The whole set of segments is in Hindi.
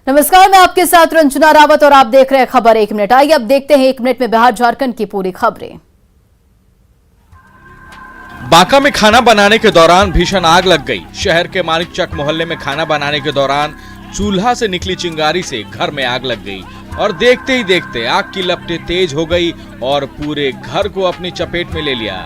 नमस्कार, मैं आपके साथ रंजना रावत और आप देख रहे हैं खबर 1 मिनट। आइए अब देखते हैं 1 मिनट में बिहार झारखंड की पूरी खबरें। बांका में खाना बनाने के दौरान भीषण आग लग गई। शहर के मानिकचक मोहल्ले में खाना बनाने के दौरान चूल्हा से निकली चिंगारी से घर में आग लग गई और देखते ही देखते आग की लपटें तेज हो गई और पूरे घर को अपनी चपेट में ले लिया।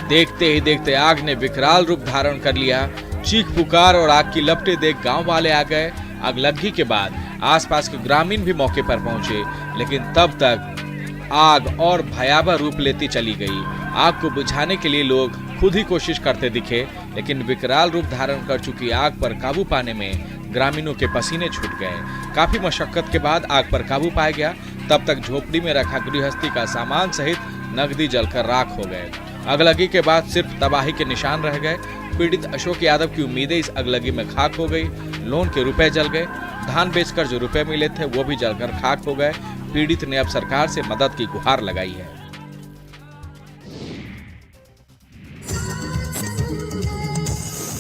देखते ही देखते आग ने विकराल रूप धारण कर लिया। चीख पुकार और आग की लपटें देख गांव वाले आ गए। आग लगने के बाद आसपास के ग्रामीण भी मौके पर पहुंचे, लेकिन तब तक आग और भयावह रूप लेती चली गई। आग को बुझाने के लिए लोग खुद ही कोशिश करते दिखे, लेकिन विकराल रूप धारण कर चुकी आग पर काबू पाने में ग्रामीणों के पसीने छूट गए। काफी मशक्कत के बाद आग पर काबू पाया गया। तब तक झोपड़ी में रखा गृहस्थी का सामान सहित नकदी जलकर राख हो गए। अगलगी के बाद सिर्फ तबाही के निशान रह गए। पीड़ित अशोक यादव की उम्मीदें इस अगलगी में खाक हो गई। लोन के रुपए जल गए। धान बेचकर जो रुपए मिले थे वो भी जलकर खाक हो गए। पीड़ित ने अब सरकार से मदद की गुहार लगाई है।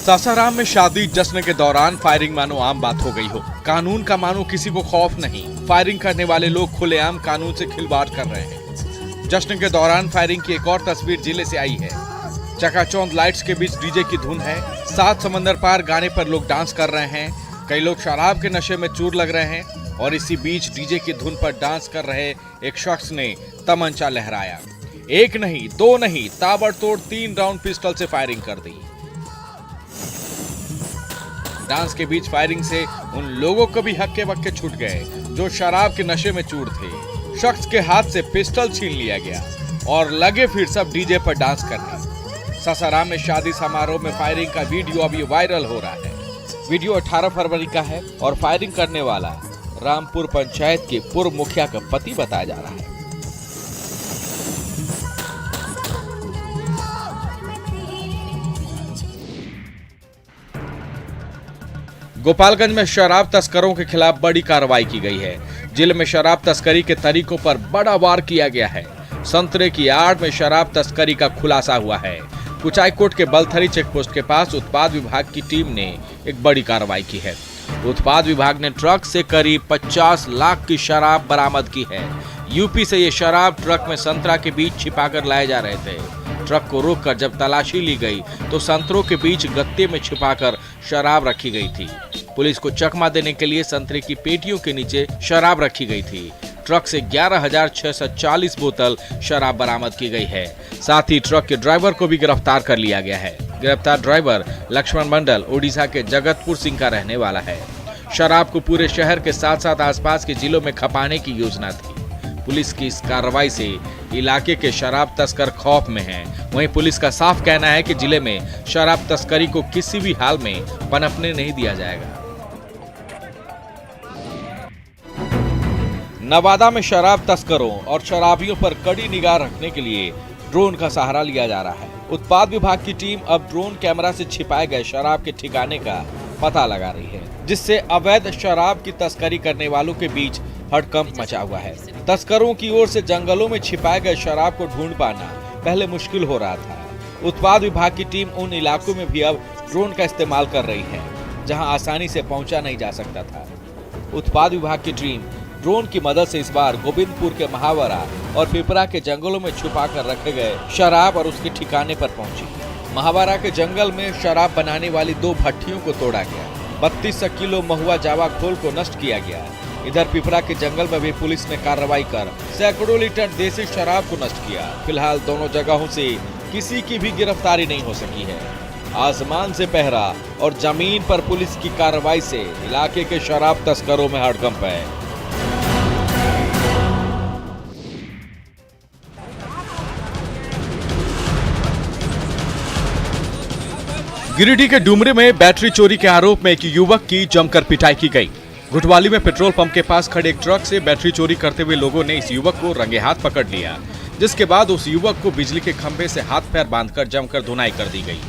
सासाराम में शादी जश्न के दौरान फायरिंग मानो आम बात हो गई हो। कानून का मानो किसी को खौफ नहीं। फायरिंग करने वाले लोग खुलेआम कानून से खिलवाड़ कर रहे हैं। जश्न के दौरान फायरिंग की एक और तस्वीर जिले से आई है। चकाचौंध लाइट्स के बीच डीजे की धुन है। 7 समंदर पार गाने पर लोग डांस कर रहे हैं। कई लोग शराब के नशे में चूर लग रहे हैं और इसी बीच डीजे की धुन पर डांस कर रहे एक शख्स ने तमंचा लहराया। एक नहीं, 2 नहीं, ताबड़तोड़ 3 राउंड पिस्टल से फायरिंग कर दी। डांस के बीच फायरिंग से उन लोगों को भी हक्के बक्के छूट गए जो शराब के नशे में चूर थे। शख्स के हाथ से पिस्टल छीन लिया गया और लगे फिर सब डीजे पर डांस करने। सासाराम में शादी समारोह में फायरिंग का वीडियो अभी वायरल हो रहा है। वीडियो 18 फरवरी का है और फायरिंग करने वाला रामपुर पंचायत के पूर्व मुखिया का पति बताया जा रहा है। गोपालगंज में शराब तस्करों के खिलाफ बड़ी कार्रवाई की गई है। जिले में शराब तस्करी के तरीकों पर बड़ा वार किया गया है। संतरे की आड़ में शराब तस्करी का खुलासा हुआ है। कुचायकोट के बलथरी चेकपोस्ट के पास उत्पाद विभाग की टीम ने एक बड़ी कार्रवाई की है। उत्पाद विभाग ने ट्रक से करीब 50 लाख की शराब बरामद की है। यूपी से ये शराब ट्रक में संतरा के बीच छिपाकर लाए जा रहे थे। ट्रक को रोककर जब तलाशी ली गई तो संतरों के बीच गत्ते में छिपाकर शराब रखी गई थी। पुलिस को चकमा देने के लिए संतरे की पेटियों के नीचे शराब रखी गई थी। ट्रक से 11,640 बोतल शराब बरामद की गई है। साथ ही ट्रक के ड्राइवर को भी गिरफ्तार कर लिया गया है। गिरफ्तार ड्राइवर लक्ष्मण मंडल उड़ीसा के जगतपुर सिंह का रहने वाला है। शराब को पूरे शहर के साथ साथ आसपास के जिलों में खपाने की योजना थी। पुलिस की इस कार्रवाई से इलाके के शराब तस्कर खौफ में हैं। वहीं पुलिस का साफ कहना है कि जिले में शराब तस्करी को किसी भी हाल में पनपने नहीं दिया जाएगा। नवादा में शराब तस्करों और शराबियों पर कड़ी निगाह रखने के लिए ड्रोन का सहारा लिया जा रहा है। उत्पाद विभाग की टीम अब ड्रोन कैमरा से छिपाए गए शराब के ठिकाने का पता लगा रही है, जिससे अवैध शराब की तस्करी करने वालों के बीच हड़कंप मचा हुआ है। तस्करों की ओर से जंगलों में छिपाए गए शराब को ढूंढ पाना पहले मुश्किल हो रहा था। उत्पाद विभाग की टीम उन इलाकों में भी अब ड्रोन का इस्तेमाल कर रही है जहां आसानी से पहुंचा नहीं जा सकता था। उत्पाद विभाग की टीम ड्रोन की मदद से इस बार गोविंदपुर के महावरा और पिपरा के जंगलों में छुपा कर रखे गए शराब और उसके ठिकाने पर पहुंची। महावरा के जंगल में शराब बनाने वाली 2 भट्टियों को तोड़ा गया। 3200 किलो महुआ जावा खोल को नष्ट किया गया। इधर पिपरा के जंगल में भी पुलिस ने कार्रवाई कर सैकड़ों लीटर देसी शराब को नष्ट किया। फिलहाल दोनों जगहों से किसी की भी गिरफ्तारी नहीं हो सकी है। आसमान से पहरा और जमीन पर पुलिस की कार्रवाई से इलाके के शराब तस्करों में हड़कंप है। गिरिडीह के डुमरे में बैटरी चोरी के आरोप में एक युवक की जमकर पिटाई की गई। घुटवाली में पेट्रोल पंप के पास खड़े एक ट्रक से बैटरी चोरी करते हुए लोगों ने इस युवक को रंगे हाथ पकड़ लिया, जिसके बाद उस युवक को बिजली के खंभे से हाथ पैर बांधकर जमकर धुनाई कर दी गई।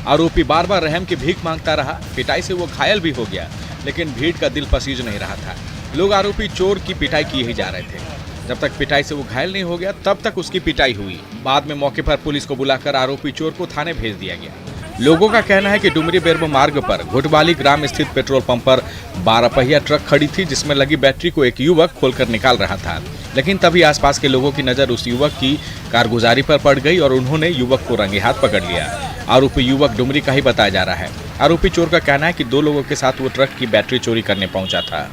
आरोपी बार बार रहम की भीख मांगता रहा। पिटाई से वो घायल भी हो गया, लेकिन भीड़ का दिल पसीज नहीं रहा था। लोग आरोपी चोर की पिटाई किए ही जा रहे थे। जब तक पिटाई से वो घायल नहीं हो गया तब तक उसकी पिटाई हुई। बाद में मौके पर पुलिस को बुलाकर आरोपी चोर को थाने भेज दिया गया। लोगों का कहना है कि डुमरी बेरमो मार्ग पर घुटवाली ग्राम स्थित पेट्रोल पंप पर 12 पहिया ट्रक खड़ी थी, जिसमें लगी बैटरी को एक युवक खोलकर निकाल रहा था। लेकिन तभी आसपास के लोगों की नजर उस युवक की कारगुजारी पर पड़ गई और उन्होंने युवक को रंगे हाथ पकड़ लिया। आरोपी युवक डुमरी का ही बताया जा रहा है। आरोपी चोर का कहना है कि 2 लोगों के साथ वो ट्रक की बैटरी चोरी करने पहुंचा था।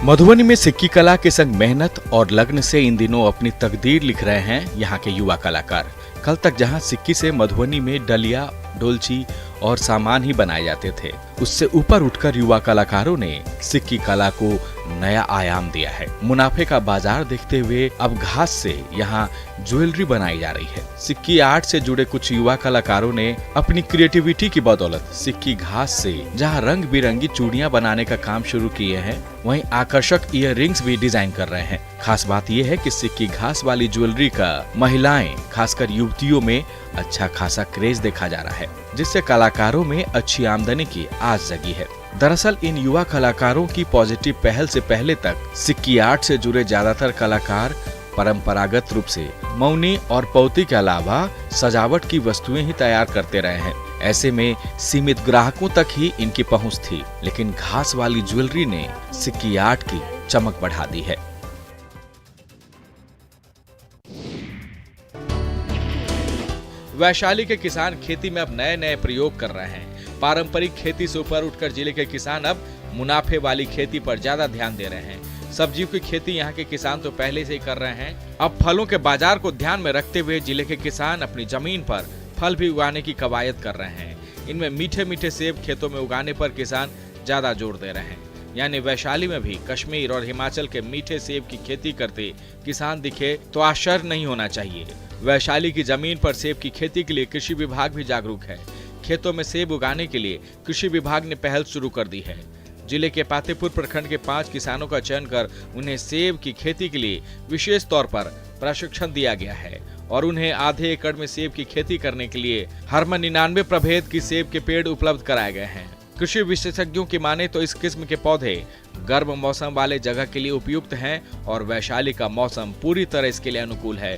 मधुबनी में सिक्की कला के संग मेहनत और लगन से इन दिनों अपनी तकदीर लिख रहे हैं यहाँ के युवा कलाकार। कल तक जहाँ सिक्की से मधुबनी में डलिया, डोलची और सामान ही बनाए जाते थे, उससे ऊपर उठकर युवा कलाकारों ने सिक्की कला को नया आयाम दिया है। मुनाफे का बाजार देखते हुए अब घास से यहाँ ज्वेलरी बनाई जा रही है। सिक्की आर्ट से जुड़े कुछ युवा कलाकारों ने अपनी क्रिएटिविटी की बदौलत सिक्की घास से जहाँ रंग बिरंगी चूड़ियां बनाने का काम शुरू किए हैं, वहीं आकर्षक ईयर रिंग्स भी डिजाइन कर रहे हैं। खास बात यह है कि सिक्की घास वाली ज्वेलरी का महिलाएं, खासकर युवतियों में अच्छा खासा क्रेज देखा जा रहा है, जिससे कलाकारों में अच्छी आमदनी की आस जगी है। दरअसल इन युवा कलाकारों की पॉजिटिव पहल से पहले तक सिक्की आर्ट से जुड़े ज्यादातर कलाकार परंपरागत रूप से मौनी और पौती के अलावा सजावट की वस्तुएं ही तैयार करते रहे हैं। ऐसे में सीमित ग्राहकों तक ही इनकी पहुंच थी, लेकिन घास वाली ज्वेलरी ने सिक्की आर्ट की चमक बढ़ा दी है। वैशाली के किसान खेती में अब नए नए प्रयोग कर रहे हैं। पारंपरिक खेती से ऊपर उठकर जिले के किसान अब मुनाफे वाली खेती पर ज्यादा ध्यान दे रहे हैं। सब्जियों की खेती यहाँ के किसान तो पहले से ही कर रहे हैं। अब फलों के बाजार को ध्यान में रखते हुए जिले के किसान अपनी जमीन पर फल भी उगाने की कवायद कर रहे हैं। इनमें मीठे मीठे सेब खेतों में उगाने पर किसान ज्यादा जोर दे रहे हैं। यानी वैशाली में भी कश्मीर और हिमाचल के मीठे सेब की खेती करते किसान दिखे तो आश्चर्य नहीं होना चाहिए। वैशाली की जमीन पर सेब की खेती के लिए कृषि विभाग भी जागरूक है। खेतों में सेब उगाने के लिए कृषि विभाग ने पहल शुरू कर दी है। जिले के पातेपुर प्रखंड के 5 किसानों का चयन कर उन्हें सेब की खेती के लिए विशेष तौर पर प्रशिक्षण दिया गया है और उन्हें आधे एकड़ में सेब की खेती करने के लिए हरमन 99 प्रभेद की सेब के पेड़ उपलब्ध कराए गए हैं। कृषि विशेषज्ञों की माने तो इस किस्म के पौधे गर्म मौसम वाले जगह के लिए उपयुक्त हैं और वैशाली का मौसम पूरी तरह इसके लिए अनुकूल है।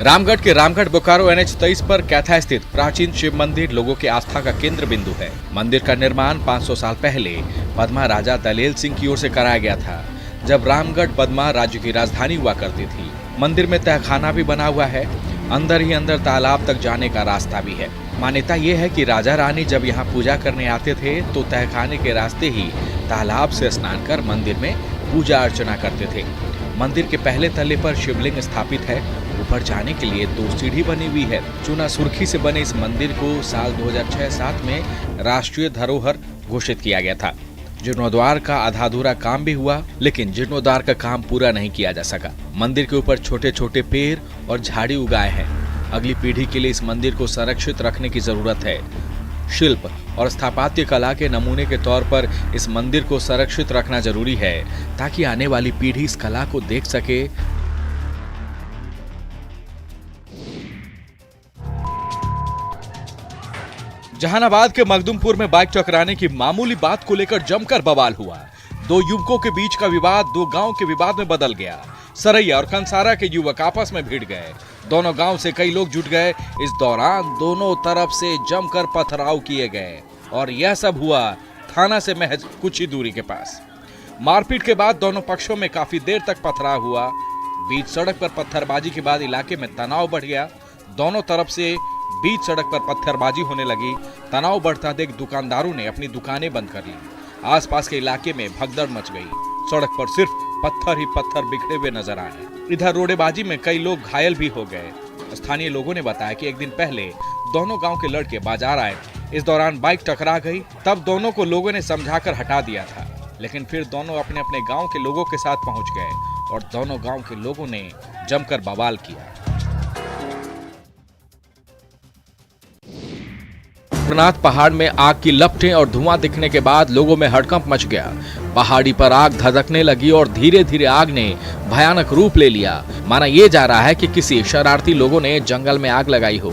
रामगढ़ के रामगढ़ बोकारो NH 23 पर कैथा स्थित प्राचीन शिव मंदिर लोगों के आस्था का केंद्र बिंदु है। मंदिर का निर्माण 500 साल पहले पद्मा राजा दलेल सिंह की ओर से कराया गया था, जब रामगढ़ पद्मा राज्य की राजधानी हुआ करती थी। मंदिर में तहखाना भी बना हुआ है। अंदर ही अंदर तालाब तक जाने का रास्ता भी है। मान्यता ये है कि राजा रानी जब यहाँ पूजा करने आते थे तो तहखाने के रास्ते ही तालाब से स्नान कर मंदिर में पूजा अर्चना करते थे। मंदिर के पहले तल्ले पर शिवलिंग स्थापित है। ऊपर जाने के लिए 2 सीढ़ी बनी हुई है। चूना सुर्खी से बने इस मंदिर को साल 2006-07 में राष्ट्रीय धरोहर घोषित किया गया था। जीर्णोद्वार का आधा अधूरा काम भी हुआ, लेकिन जीर्णोद्वार का काम पूरा नहीं किया जा सका। मंदिर के ऊपर छोटे छोटे पेड़ और झाड़ी उगाए हैं। अगली पीढ़ी के लिए इस मंदिर को संरक्षित रखने की जरूरत है। शिल्प और स्थापत्य कला के नमूने के तौर पर इस मंदिर को संरक्षित रखना जरूरी है, ताकि आने वाली पीढ़ी इस कला को देख सके। जहानाबाद के मखदुमपुर में बाइक टकराने की मामूली बात को लेकर जमकर बवाल हुआ। 2 युवकों के बीच का विवाद 2 गांव के विवाद में बदल गया। सरैया और कंसारा के युवक आपस में भिड़ गए। दोनों गांव से कई लोग जुट गए। इस दौरान दोनों तरफ से जमकर पथराव किए गए और यह सब हुआ थाना से महज कुछ ही दूरी के पास। मारपीट के बाद दोनों पक्षों में काफी देर तक पथराव हुआ। बीच सड़क पर पत्थरबाजी के बाद इलाके में तनाव बढ़ गया। दोनों तरफ से बीच सड़क पर पत्थरबाजी होने लगी। तनाव बढ़ता देख दुकानदारों ने अपनी दुकानें बंद कर ली। आसपास के इलाके में भगदड़ मच गई। सड़क पर सिर्फ पत्थर ही पत्थर बिखरे हुए नजर आए। इधर रोडेबाजी में कई लोग घायल भी हो गए। स्थानीय लोगों ने बताया कि एक दिन पहले दोनों गांव के लड़के बाजार आए। इस दौरान बाइक टकरा गई। तब दोनों को लोगों ने समझाकर हटा दिया था, लेकिन फिर दोनों अपने अपने गांव के लोगों के साथ पहुंच गए और दोनों गांव के लोगों ने जमकर बवाल किया। अमरनाथ पहाड़ में आग की लपटें और धुआं दिखने के बाद लोगों में हड़कंप मच गया। पहाड़ी पर आग धधकने लगी और धीरे धीरे आग ने भयानक रूप ले लिया। माना यह जा रहा है कि किसी शरारती लोगों ने जंगल में आग लगाई हो।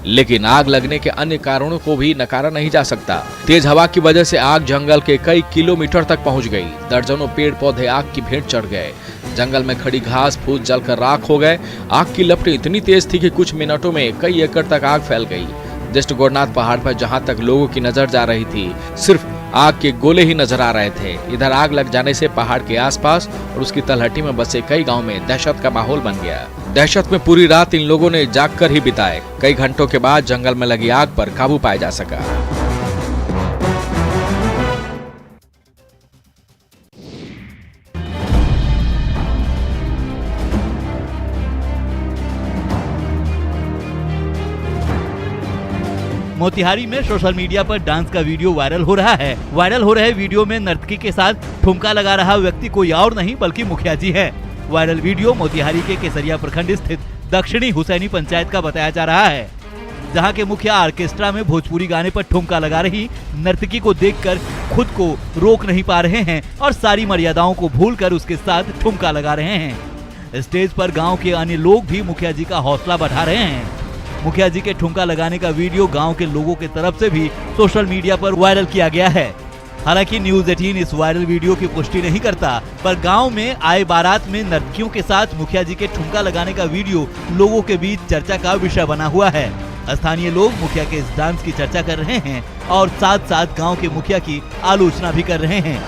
लेकिन आग लगने के अन्य कारणों को भी नकारा नहीं जा सकता। तेज हवा की वजह से आग जंगल के कई किलोमीटर तक पहुंच गई। दर्जनों पेड़ पौधे आग की भेंट चढ़ गए। जंगल में खड़ी घास फूस जलकर राख हो गए। आग की लपटें इतनी तेज थी कि कुछ मिनटों में कई एकड़ तक आग फैल गई। जस्ट गोरनाथ पहाड़ पर जहां तक लोगों की नजर जा रही थी, सिर्फ आग के गोले ही नजर आ रहे थे। इधर आग लग जाने से पहाड़ के आसपास और उसकी तलहटी में बसे कई गांव में दहशत का माहौल बन गया। दहशत में पूरी रात इन लोगों ने जागकर ही बिताए। कई घंटों के बाद जंगल में लगी आग पर काबू पाया जा सका। मोतिहारी में सोशल मीडिया पर डांस का वीडियो वायरल हो रहा है। वायरल हो रहे वीडियो में नर्तकी के साथ ठुमका लगा रहा व्यक्ति कोई और नहीं बल्कि मुखिया जी है। वायरल वीडियो मोतिहारी के केसरिया प्रखंड स्थित दक्षिणी हुसैनी पंचायत का बताया जा रहा है, जहां के मुखिया ऑर्केस्ट्रा में भोजपुरी गाने पर ठुमका लगा रही नर्तकी को देखकर खुद को रोक नहीं पा रहे हैं और सारी मर्यादाओं को भूलकर उसके साथ ठुमका लगा रहे हैं। स्टेज पर गाँव के अन्य लोग भी मुखिया जी का हौसला बढ़ा रहे हैं। मुखिया जी के ठुमका लगाने का वीडियो गांव के लोगों की तरफ से भी सोशल मीडिया पर वायरल किया गया है। हालांकि न्यूज़ 18 इस वायरल वीडियो की पुष्टि नहीं करता, पर गांव में आए बारात में नर्तकियों के साथ मुखिया जी के ठुमका लगाने का वीडियो लोगों के बीच चर्चा का विषय बना हुआ है। स्थानीय लोग मुखिया के इस डांस की चर्चा कर रहे हैं और साथ साथ गाँव के मुखिया की आलोचना भी कर रहे हैं।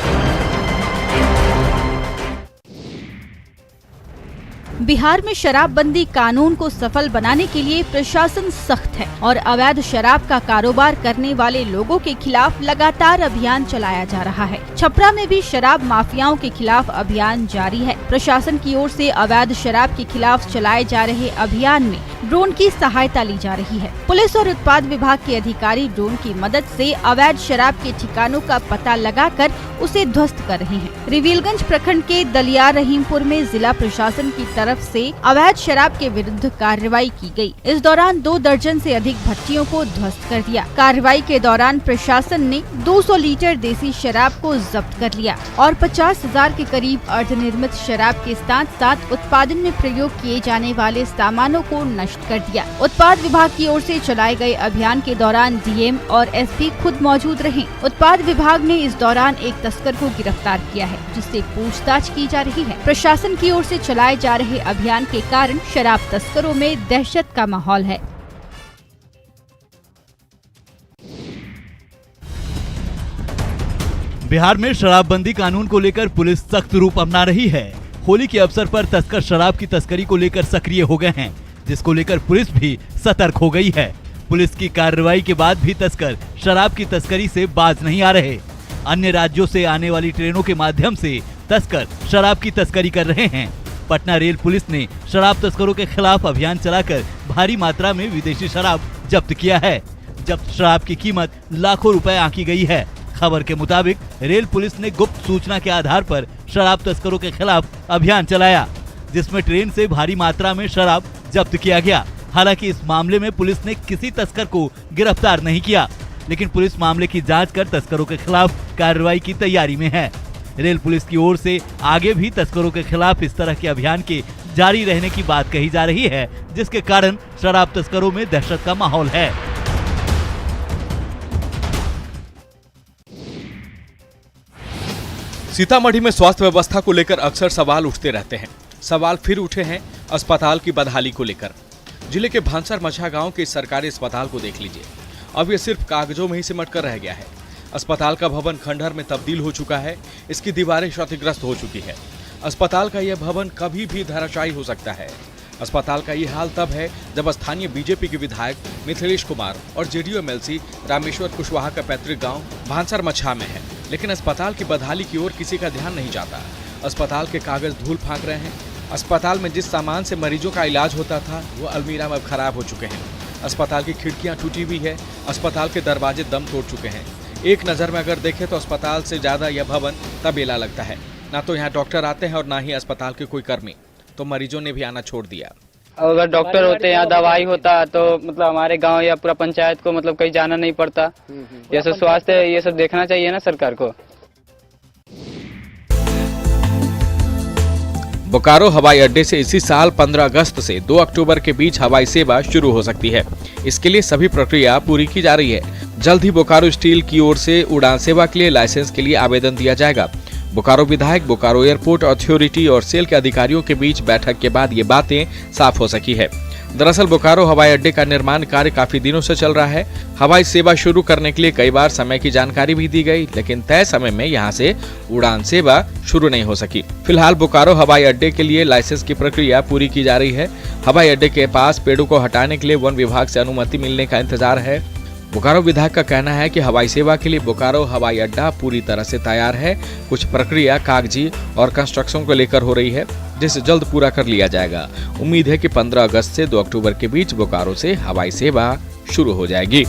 बिहार में शराबबंदी कानून को सफल बनाने के लिए प्रशासन सख्त है और अवैध शराब का कारोबार करने वाले लोगों के खिलाफ लगातार अभियान चलाया जा रहा है। छपरा में भी शराब माफियाओं के खिलाफ अभियान जारी है। प्रशासन की ओर से अवैध शराब के खिलाफ चलाए जा रहे अभियान में ड्रोन की सहायता ली जा रही है। पुलिस और उत्पाद विभाग के अधिकारी ड्रोन की मदद से अवैध शराब के ठिकानों का पता लगाकर उसे ध्वस्त कर रहे हैं। रिवीलगंज प्रखंड के दलियार रहीमपुर में जिला प्रशासन की तरफ से अवैध शराब के विरुद्ध कार्रवाई की गई। इस दौरान 2 दर्जन से अधिक भट्टियों को ध्वस्त कर दिया। कार्रवाई के दौरान प्रशासन ने 200 लीटर देसी शराब को जब्त कर लिया और 50,000 के करीब अर्धनिर्मित शराब के साथ साथ उत्पादन में प्रयोग किए जाने वाले सामानों को नष्ट कर दिया। उत्पाद विभाग की ओर से चलाए गए अभियान के दौरान डीएम और एसपी खुद मौजूद रहे। उत्पाद विभाग ने इस दौरान एक तस्कर को गिरफ्तार किया है, जिससे पूछताछ की जा रही है। प्रशासन की ओर से चलाए जा रहे अभियान के कारण शराब तस्करों में दहशत का माहौल है। बिहार में शराबबंदी कानून को लेकर पुलिस सख्त रूप अपना रही है। होली के अवसर पर तस्कर शराब की तस्करी को लेकर सक्रिय हो गए हैं, जिसको लेकर पुलिस भी सतर्क हो गई है। पुलिस की कार्रवाई के बाद भी तस्कर शराब की तस्करी से बाज नहीं आ रहे। अन्य राज्यों से आने वाली ट्रेनों के माध्यम से तस्कर शराब की तस्करी कर रहे हैं। पटना रेल पुलिस ने शराब तस्करों के खिलाफ अभियान चलाकर भारी मात्रा में विदेशी शराब जब्त किया है। जब्त शराब की कीमत लाखों रुपए आंकी गई है। खबर के मुताबिक रेल पुलिस ने गुप्त सूचना के आधार पर शराब तस्करों के खिलाफ अभियान चलाया, जिसमें ट्रेन से भारी मात्रा में शराब जब्त किया गया। हालांकि इस मामले में पुलिस ने किसी तस्कर को गिरफ्तार नहीं किया, लेकिन पुलिस मामले की जांच कर तस्करों के खिलाफ कार्रवाई की तैयारी में है। रेल पुलिस की ओर से आगे भी तस्करों के खिलाफ इस तरह के अभियान के जारी रहने की बात कही जा रही है, जिसके कारण शराब तस्करों में दहशत का माहौल है। सीतामढ़ी में स्वास्थ्य व्यवस्था को लेकर अक्सर सवाल उठते रहते हैं। सवाल फिर उठे हैं अस्पताल की बदहाली को लेकर। जिले के भांसर मछा गांव के सरकारी अस्पताल को देख लीजिए। अब ये सिर्फ कागजों में ही सिमट कर रह गया है। अस्पताल का भवन खंडहर में तब्दील हो चुका है। इसकी दीवारें क्षतिग्रस्त हो चुकी है। अस्पताल का यह भवन कभी भी धराशायी हो सकता है। अस्पताल का ये हाल तब है जब स्थानीय बीजेपी के विधायक मिथिलेश कुमार और जेडीयू एमएलसी रामेश्वर कुशवाहा का पैतृक गांव भांसर मछा में है, लेकिन अस्पताल की बदहाली की ओर किसी का ध्यान नहीं जाता। अस्पताल के कागज धूल फांक रहे हैं। अस्पताल में जिस सामान से मरीजों का इलाज होता था वो अलमीरा में अब खराब हो चुके हैं। अस्पताल की खिड़कियां टूटी हुई है। अस्पताल के दरवाजे दम तोड़ चुके हैं। एक नज़र में अगर देखें तो अस्पताल से ज़्यादा यह भवन तबेला लगता है। ना तो यहाँ डॉक्टर आते हैं और ना ही अस्पताल के कोई कर्मी, तो मरीजों ने भी आना छोड़ दिया। अगर डॉक्टर होते यहाँ दवाई होता तो मतलब हमारे गांव या पूरा पंचायत को मतलब कहीं जाना नहीं पड़ता। ये सब स्वास्थ्य ये सब देखना चाहिए ना सरकार को। बोकारो हवाई अड्डे से इसी साल 15 अगस्त से 2 अक्टूबर के बीच हवाई सेवा शुरू हो सकती है। इसके लिए सभी प्रक्रिया पूरी की जा रही है। जल्द ही बोकारो स्टील की ओर से उड़ान सेवा के लिए लाइसेंस के लिए आवेदन दिया जाएगा। बोकारो विधायक, बोकारो एयरपोर्ट अथॉरिटी और सेल के अधिकारियों के बीच बैठक के बाद ये बातें साफ हो सकी है। दरअसल बोकारो हवाई अड्डे का निर्माण कार्य काफी दिनों से चल रहा है। हवाई सेवा शुरू करने के लिए कई बार समय की जानकारी भी दी गई, लेकिन तय समय में यहां से उड़ान सेवा शुरू नहीं हो सकी। फिलहाल बोकारो हवाई अड्डे के लिए लाइसेंस की प्रक्रिया पूरी की जा रही है। हवाई अड्डे के पास पेड़ों को हटाने के लिए वन विभाग से अनुमति मिलने का इंतजार है। बोकारो विधायक का कहना है कि हवाई सेवा के लिए बोकारो हवाई अड्डा पूरी तरह से तैयार है। कुछ प्रक्रिया कागजी और कंस्ट्रक्शन को लेकर हो रही है, जिसे जल्द पूरा कर लिया जाएगा। उम्मीद है कि 15 अगस्त से 2 अक्टूबर के बीच बोकारो से हवाई सेवा शुरू हो जाएगी।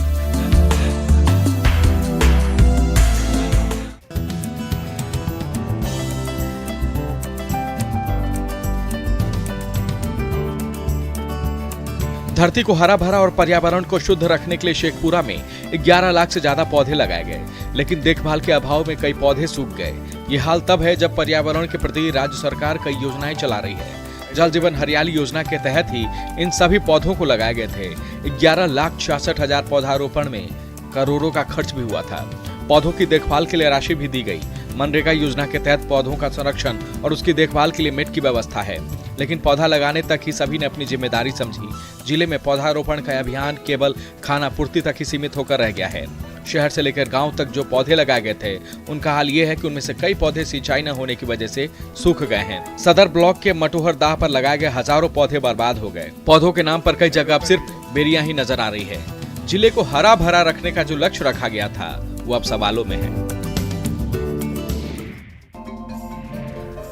धरती को हरा भरा और पर्यावरण को शुद्ध रखने के लिए शेखपुरा में 11 लाख से ज्यादा पौधे लगाए गए, लेकिन देखभाल के अभाव में कई पौधे सूख गए। ये हाल तब है जब पर्यावरण के प्रति राज्य सरकार कई योजनाएं चला रही है। जल जीवन हरियाली योजना के तहत ही इन सभी पौधों को लगाए गए थे। 11,66,000 पौधारोपण में करोड़ों का खर्च भी हुआ था। पौधों की देखभाल के लिए राशि भी दी गई। मनरेगा योजना के तहत पौधों का संरक्षण और उसकी देखभाल के लिए मेट की व्यवस्था है, लेकिन पौधा लगाने तक ही सभी ने अपनी जिम्मेदारी समझी। जिले में पौधारोपण का अभियान केवल खानापूर्ति तक ही सीमित होकर रह गया है। शहर से लेकर गांव तक जो पौधे लगाए गए थे, उनका हाल ये है कि उनमें से कई पौधे सिंचाई न होने की वजह से सूख गए हैं। सदर ब्लॉक के मटोहर दाह पर लगाए गए हजारों पौधे बर्बाद हो गए। पौधों के नाम पर कई जगह अब सिर्फ बेरियां ही नजर आ रही है। जिले को हरा भरा रखने का जो लक्ष्य रखा गया था, वो अब सवालों में है।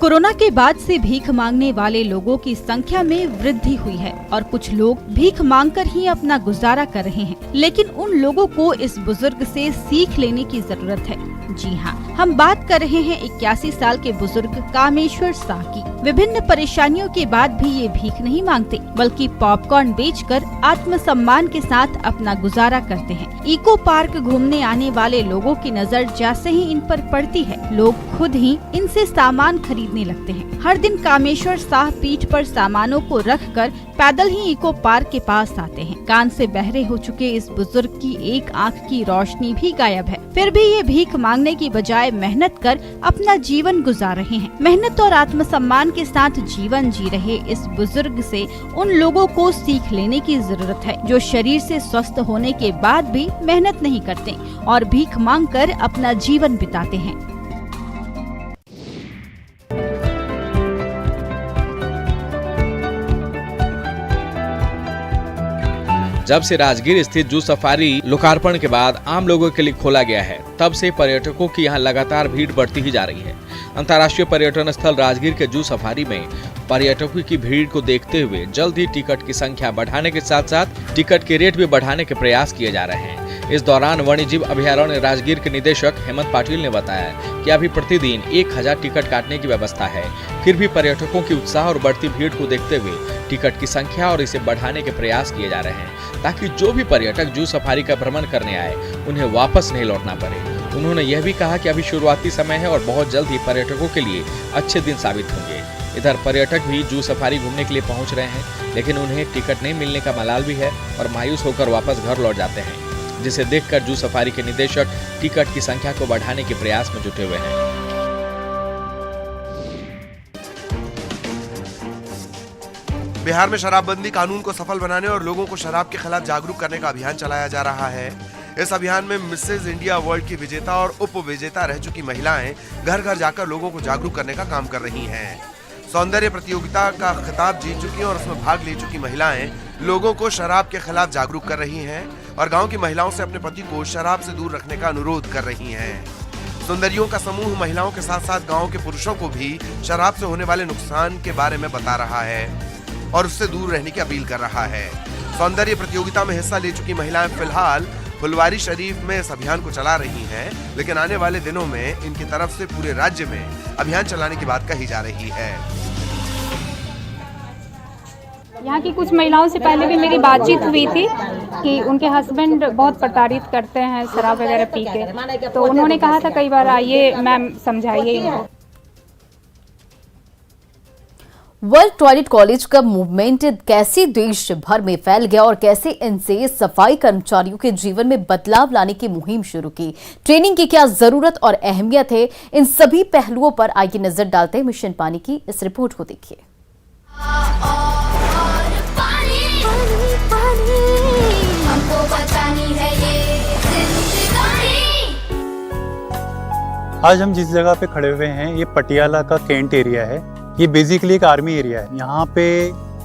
कोरोना के बाद से भीख मांगने वाले लोगों की संख्या में वृद्धि हुई है और कुछ लोग भीख मांगकर ही अपना गुजारा कर रहे हैं, लेकिन उन लोगों को इस बुजुर्ग से सीख लेने की जरूरत है। जी हाँ, हम बात कर रहे हैं 81 साल के बुजुर्ग कामेश्वर शाह की। विभिन्न परेशानियों के बाद भी ये भीख नहीं मांगते, बल्कि पॉपकॉर्न बेचकर आत्मसम्मान के साथ अपना गुजारा करते हैं। इको पार्क घूमने आने वाले लोगों की नजर जैसे ही इन पर पड़ती है, लोग खुद ही इनसे सामान खरीदने लगते हैं। हर दिन कामेश्वर शाह पीठ पर सामानों को रखकर पैदल ही इको पार्क के पास आते हैं। कान से बहरे हो चुके इस बुजुर्ग की एक आंख की रोशनी भी गायब है, फिर भी ये भीख मांगने की बजाय मेहनत कर अपना जीवन गुजार रहे हैं। मेहनत और आत्मसम्मान के साथ जीवन जी रहे इस बुजुर्ग से उन लोगों को सीख लेने की जरूरत है, जो शरीर से स्वस्थ होने के बाद भी मेहनत नहीं करते और भीख मांगकर अपना जीवन बिताते हैं। जब से राजगीर स्थित जू सफारी लोकार्पण के बाद आम लोगों के लिए खोला गया है, तब से पर्यटकों की यहाँ लगातार भीड़ बढ़ती ही जा रही है। अंतर्राष्ट्रीय पर्यटन स्थल राजगीर के जू सफारी में पर्यटकों की भीड़ को देखते हुए जल्द ही टिकट की संख्या बढ़ाने के साथ साथ टिकट के रेट भी बढ़ाने के प्रयास किए जा रहे हैं। इस दौरान वन्यजीव अभयारण्य राजगीर के निदेशक हेमंत पाटिल ने बताया कि अभी प्रतिदिन 1000 टिकट काटने की व्यवस्था है। फिर भी पर्यटकों की उत्साह और बढ़ती भीड़ को देखते हुए टिकट की संख्या और इसे बढ़ाने के प्रयास किए जा रहे हैं, ताकि जो भी पर्यटक जू सफारी का भ्रमण करने आए, उन्हें वापस नहीं लौटना पड़े। उन्होंने यह भी कहा कि अभी शुरुआती समय है और बहुत जल्द ही पर्यटकों के लिए अच्छे दिन साबित होंगे। इधर पर्यटक भी जू सफारी घूमने के लिए पहुंच रहे हैं, लेकिन उन्हें टिकट नहीं मिलने का मलाल भी है और मायूस होकर वापस घर लौट जाते हैं, जिसे देखकर जू सफारी के निदेशक टिकट की संख्या को बढ़ाने के प्रयास में जुटे हुए हैं। बिहार में शराबबंदी कानून को सफल बनाने और लोगों को शराब के खिलाफ जागरूक करने का अभियान चलाया जा रहा है। इस अभियान में मिसेज इंडिया वर्ल्ड की विजेता और उप विजेता रह चुकी महिलाएं घर घर जाकर लोगों को जागरूक करने का काम कर रही हैं। सौंदर्य प्रतियोगिता का खिताब जीत चुकी और उसमें भाग ले चुकी महिलाएं लोगों को शराब के खिलाफ जागरूक कर रही हैं और गांव की महिलाओं से अपने पति को शराब से दूर रखने का अनुरोध कर रही हैं। सुंदरियों का समूह महिलाओं के साथ साथ गांव के पुरुषों को भी शराब से होने वाले नुकसान के बारे में बता रहा है और उससे दूर रहने की अपील कर रहा है। सौंदर्य प्रतियोगिता में हिस्सा ले चुकी महिलाएं फिलहाल फुलवारी शरीफ में इस अभियान को चला रही हैं, लेकिन आने वाले दिनों में इनकी तरफ से पूरे राज्य में अभियान चलाने की बात कही जा रही है। यहाँ की कुछ महिलाओं से पहले भी मेरी बातचीत हुई थी कि उनके हस्बैंड बहुत प्रताड़ित करते हैं शराब वगैरह पी के, तो उन्होंने कहा था कई बार आइए मैम समझाइए इनको। वर्ल्ड टॉयलेट कॉलेज का मूवमेंट कैसे देश भर में फैल गया और कैसे इनसे सफाई कर्मचारियों के जीवन में बदलाव लाने की मुहिम शुरू की, ट्रेनिंग की क्या जरूरत और अहमियत है, इन सभी पहलुओं पर आइए नजर डालते हैं मिशन पानी की इस रिपोर्ट को देखिए। आज हम जिस जगह पे खड़े हुए हैं ये पटियाला का कैंट एरिया है। ये बेसिकली एक आर्मी एरिया है। यहाँ पे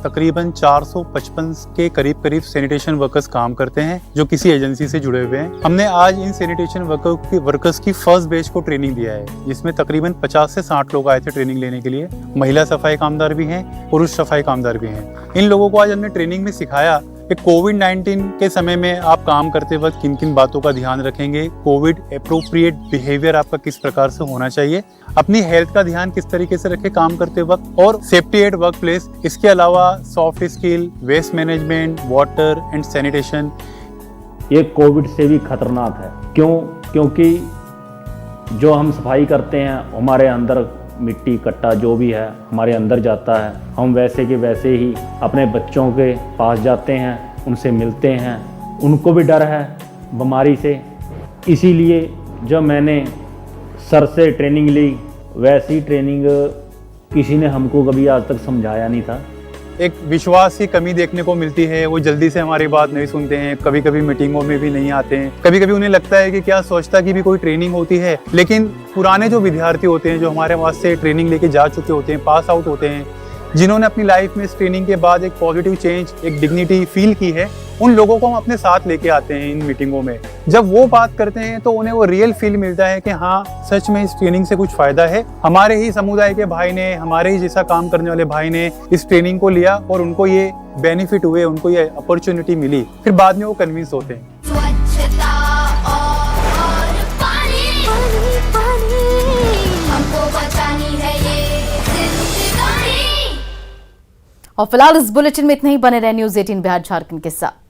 तकरीबन 455 के करीब सैनिटेशन वर्कर्स काम करते हैं जो किसी एजेंसी से जुड़े हुए हैं। हमने आज इन सैनिटेशन वर्कर्स की फर्स्ट बैच को ट्रेनिंग दिया है, जिसमें तकरीबन 50 से 60 लोग आए थे ट्रेनिंग लेने के लिए। महिला सफाई कामदार भी हैं, पुरुष सफाई कामदार भी हैं। इन लोगों को आज हमने ट्रेनिंग में सिखाया कि कोविड-19 के समय में आप काम करते वक्त किन किन बातों का ध्यान रखेंगे, कोविड एप्रोप्रिएट बिहेवियर आपका किस प्रकार से होना चाहिए, अपनी हेल्थ का ध्यान किस तरीके से रखें काम करते वक्त, और सेफ्टी एट वर्क प्लेस। इसके अलावा soft skill, waste management, water and sanitation. ये कोविड से भी खतरनाक है। क्योंकि जो हम सफाई करते हैं हमारे अंदर मिट्टी कट्टा जो भी है हमारे अंदर जाता है। हम वैसे के वैसे ही अपने बच्चों के पास जाते हैं, उनसे मिलते हैं, उनको भी डर है बीमारी से। इसीलिए जब मैंने सर से ट्रेनिंग ली, वैसी ट्रेनिंग किसी ने हमको कभी आज तक समझाया नहीं था। एक विश्वास की कमी देखने को मिलती है, वो जल्दी से हमारी बात नहीं सुनते हैं, कभी कभी मीटिंगों में भी नहीं आते हैं, कभी कभी उन्हें लगता है कि क्या स्वच्छता की भी कोई ट्रेनिंग होती है। लेकिन पुराने जो विद्यार्थी होते हैं, जो हमारे पास से ट्रेनिंग लेके जा चुके होते हैं, पास आउट होते हैं, जिन्होंने अपनी लाइफ में इस ट्रेनिंग के बाद एक पॉजिटिव चेंज, एक डिग्निटी फील की है, उन लोगों को हम अपने साथ लेके आते हैं इन मीटिंगों में। जब वो बात करते हैं तो उन्हें वो रियल फील मिलता है कि हाँ सच में इस ट्रेनिंग से कुछ फायदा है। हमारे ही समुदाय के भाई ने, हमारे ही जैसा काम करने वाले भाई ने इस ट्रेनिंग को लिया और उनको ये बेनिफिट हुए, उनको ये अपॉर्चुनिटी मिली, फिर बाद में वो कन्विंस होते हैं। और फिलहाल इस बुलेटिन में इतना ही। बने रहे न्यूज़ 18 बिहार झारखंड के साथ।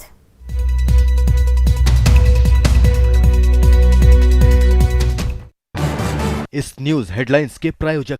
इस न्यूज हेडलाइंस के प्रायोजक